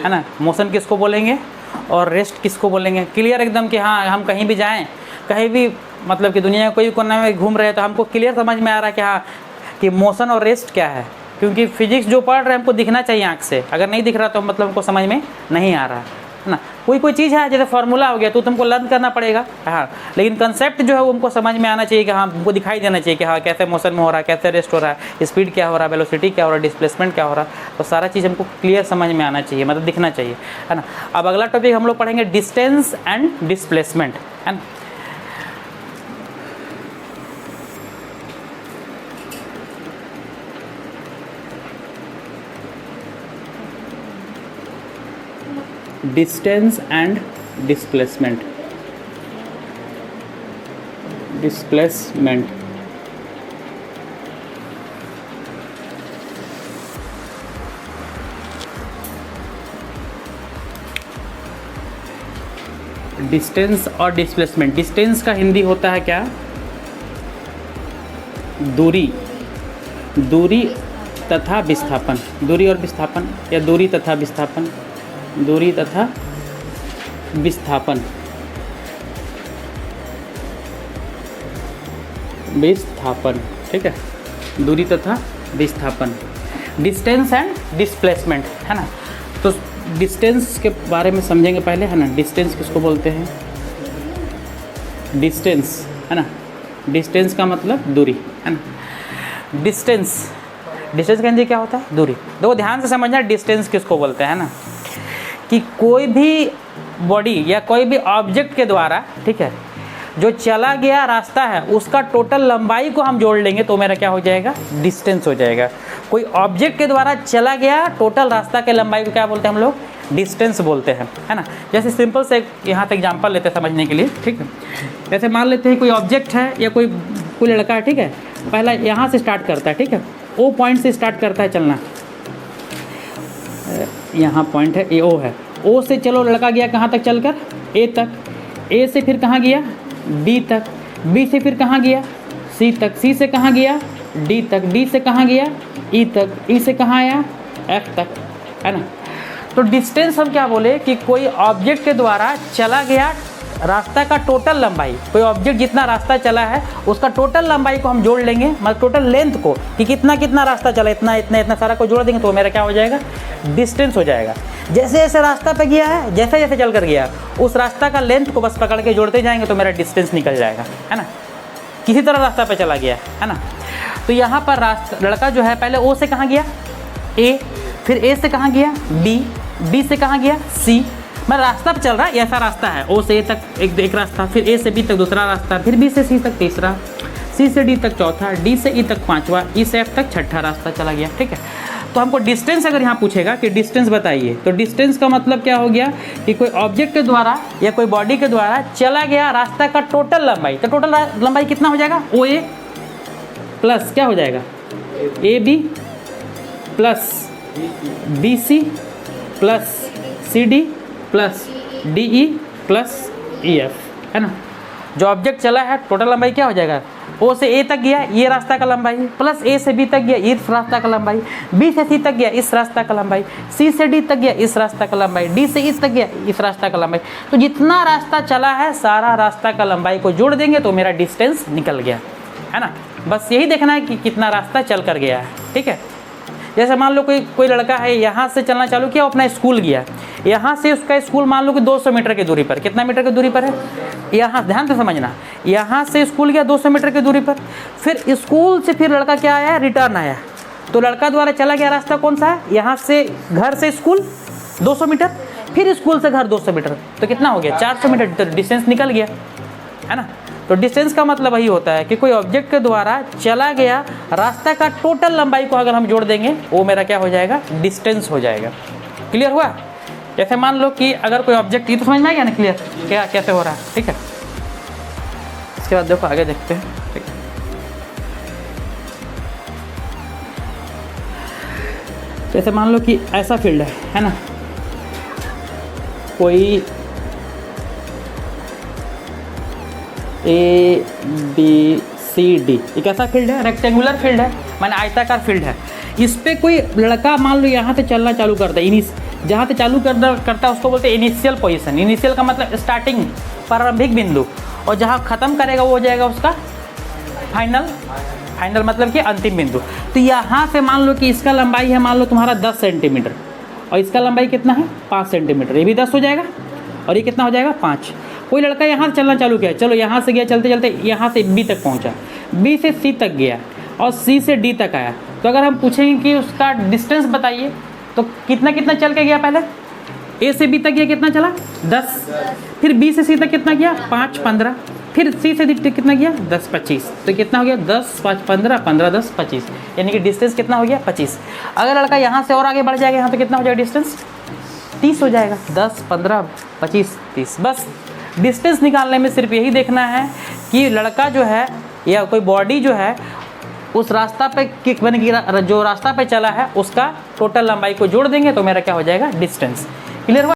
है ना। मोशन किसको बोलेंगे और रेस्ट किसको बोलेंगे, क्लियर एकदम कि हाँ हम कहीं भी जाएं, कहीं भी मतलब कि दुनिया में कोई कोने में घूम रहे हैं तो हमको क्लियर समझ में आ रहा है कि हाँ कि मोशन और रेस्ट क्या है, क्योंकि फिजिक्स जो पढ़ रहे हैं हमको दिखना चाहिए आँख से, अगर नहीं दिख रहा तो मतलब हमको समझ में नहीं आ रहा है ना। कोई चीज़ है जैसे फार्मूला हो गया तो तुमको लर्न करना पड़ेगा, हाँ, लेकिन कंसेप्ट जो है वो हमको समझ में आना चाहिए कि हाँ हमको दिखाई देना चाहिए कि हाँ कैसे मोशन में हो रहा है, कैसे रेस्ट हो रहा है, स्पीड क्या हो रहा है, वेलोसिटी क्या हो रहा है, डिस्प्लेसमेंट क्या हो रहा है, तो सारा चीज़ हमको क्लियर समझ में आना चाहिए, मतलब दिखना चाहिए, है ना। अब अगला टॉपिक हम लोग पढ़ेंगे डिस्टेंस एंड डिस्प्लेसमेंट, है ना। डिस्टेंस एंड डिस्प्लेसमेंट, डिस्टेंस और डिस्प्लेसमेंट। डिस्टेंस का हिंदी होता है क्या, दूरी, दूरी तथा विस्थापन, दूरी और विस्थापन, या दूरी तथा विस्थापन, दूरी तथा विस्थापन, विस्थापन, ठीक है, दूरी तथा विस्थापन। डिस्टेंस एंड डिस्प्लेसमेंट, है ना। तो डिस्टेंस के बारे में समझेंगे पहले, है ना। डिस्टेंस किसको बोलते हैं, डिस्टेंस, है ना, डिस्टेंस का मतलब दूरी, है ना। डिस्टेंस, डिस्टेंस का हिंदी क्या होता है, दूरी। देखो ध्यान से समझना डिस्टेंस किसको बोलते हैं ना, कि कोई भी बॉडी या कोई भी ऑब्जेक्ट के द्वारा, ठीक है, जो चला गया रास्ता है उसका टोटल लंबाई को हम जोड़ लेंगे तो मेरा क्या हो जाएगा, डिस्टेंस हो जाएगा। कोई ऑब्जेक्ट के द्वारा चला गया टोटल रास्ता के लंबाई को क्या बोलते हैं हम लोग, डिस्टेंस बोलते हैं, है ना। जैसे सिंपल से यहाँ से एग्जांपल लेते हैं समझने के लिए, ठीक है। जैसे मान लेते हैं कोई ऑब्जेक्ट है या कोई लड़का है, ठीक है, पहला यहाँ से स्टार्ट करता है, ठीक है, ओ पॉइंट से स्टार्ट करता है चलना, यहाँ पॉइंट है ए, ओ है, ओ से चलो लड़का गया कहाँ तक चलकर, ए तक, ए से फिर कहाँ गया, बी तक, बी से फिर कहाँ गया, सी तक, सी से कहाँ गया, डी तक, डी से कहाँ गया, ई तक, ई से कहाँ आया, एफ तक, है ना। तो डिस्टेंस हम क्या बोले कि कोई ऑब्जेक्ट के द्वारा चला गया रास्ता का टोटल लंबाई, कोई ऑब्जेक्ट जितना रास्ता चला है उसका टोटल लंबाई को हम जोड़ लेंगे, मतलब टोटल लेंथ को, कि कितना रास्ता चला, इतना इतना इतना सारा को जोड़ देंगे तो मेरा क्या हो जाएगा, डिस्टेंस हो जाएगा। जैसे जैसे रास्ता पे गया है, जैसे जैसे चल कर गया, उस रास्ता का लेंथ को बस पकड़ के जोड़ते जाएंगे तो मेरा डिस्टेंस निकल जाएगा, है ना। किसी तरह रास्ता पे चला गया, है ना। तो यहाँ पर लड़का जो है पहले ओ से कहाँ गया, ए, फिर ए से कहाँ गया, बी, बी से कहाँ गया, सी, मैं रास्ता पे चल रहा है, ऐसा रास्ता है, ओ से ए तक एक रास्ता, फिर ए से बी तक दूसरा रास्ता, फिर बी से सी तक तीसरा, सी से डी तक चौथा, डी से ई तक पांचवा, ई से एफ तक छठा रास्ता चला गया, ठीक है। तो हमको डिस्टेंस अगर यहाँ पूछेगा कि डिस्टेंस बताइए, तो डिस्टेंस का मतलब क्या हो गया कि कोई ऑब्जेक्ट के द्वारा या कोई बॉडी के द्वारा चला गया रास्ता का टोटल लंबाई। तो टोटल लंबाई कितना हो जाएगा, ओ ए प्लस क्या हो जाएगा, A B plus B C plus C D plus D E plus E F, है ना। जो ऑब्जेक्ट चला है टोटल लंबाई क्या हो जाएगा, ओ से ए तक गया ये रास्ता का लंबाई, प्लस ए से बी तक गया इस रास्ता का लंबाई, बी से सी तक गया इस रास्ता का लंबाई, सी से डी तक गया इस रास्ता का लंबाई, डी से ई तक गया इस रास्ता का लंबाई। तो जितना रास्ता चला है सारा रास्ता का लंबाई को जोड़ देंगे तो मेरा डिस्टेंस निकल गया, है ना। बस यही देखना है कि कितना रास्ता चल कर गया है, ठीक है। जैसे मान लो कोई लड़का है यहाँ से चलना चालू किया, अपना स्कूल गया, यहाँ से उसका स्कूल मान लो कि 200 मीटर की दूरी पर, कितना मीटर की दूरी पर है, यहाँ ध्यान से समझना, यहाँ से स्कूल गया 200 मीटर की दूरी पर, फिर स्कूल से फिर लड़का क्या आया, रिटर्न आया। तो लड़का द्वारा चला गया रास्ता कौन सा है, यहाँ से घर से स्कूल 200 मीटर, फिर स्कूल से घर 200 मीटर, तो कितना हो गया 400 मीटर, तो डिस्टेंस निकल गया, है ना। तो डिस्टेंस का मतलब वही होता है कि कोई ऑब्जेक्ट के द्वारा चला गया रास्ता का टोटल लंबाई को अगर हम जोड़ देंगे वो मेरा क्या हो जाएगा, डिस्टेंस हो जाएगा। क्लियर हुआ। जैसे मान लो कि अगर कोई ऑब्जेक्ट, ये तो समझ में आ गया ना क्लियर क्या कैसे हो रहा है, ठीक है। इसके बाद देखो आगे देखते हैं, ठीक है। जैसे मान लो कि ऐसा फील्ड है ना, कोई ए बी सी डी, एक ऐसा फील्ड है, रेक्टेंगुलर फील्ड है, माने आयताकार फील्ड है। इस पे कोई लड़का मान लो यहाँ से चलना चालू करता है, जहाँ से चालू करता है उसको बोलते हैं इनिशियल पोजीशन। इनिशियल का मतलब स्टार्टिंग, प्रारंभिक बिंदु, और जहाँ ख़त्म करेगा वो हो जाएगा उसका फाइनल। फाइनल मतलब कि अंतिम बिंदु। तो यहाँ से मान लो कि इसका लंबाई है मान लो तुम्हारा 10 सेंटीमीटर और इसका लंबाई कितना है 5 सेंटीमीटर, ये भी 10 हो जाएगा और ये कितना हो जाएगा 5। कोई लड़का यहाँ से चलना चालू किया, चलो यहाँ से गया चलते चलते यहाँ से बी तक पहुँचा, बी से सी तक गया और सी से डी तक आया। तो अगर हम पूछेंगे कि उसका डिस्टेंस बताइए तो कितना कितना चल के गया, पहले ए से बी तक गया कितना चला 10, फिर बी से सी तक कितना गया 5 15, फिर सी से डी तक कितना गया 10 25। तो कितना हो गया 10 5 15 15 10 25, यानी कि डिस्टेंस कितना हो गया 25। अगर लड़का यहाँ से और आगे बढ़ जाएगा यहाँ तो कितना हो जाएगा डिस्टेंस 30 हो जाएगा, 10 15 25 30। बस डिस्टेंस निकालने में सिर्फ यही देखना है कि लड़का जो है या कोई बॉडी जो है उस रास्ता पे जो रास्ता पे चला है उसका टोटल लंबाई को जोड़ देंगे तो मेरा क्या हो जाएगा डिस्टेंस। क्लियर हुआ?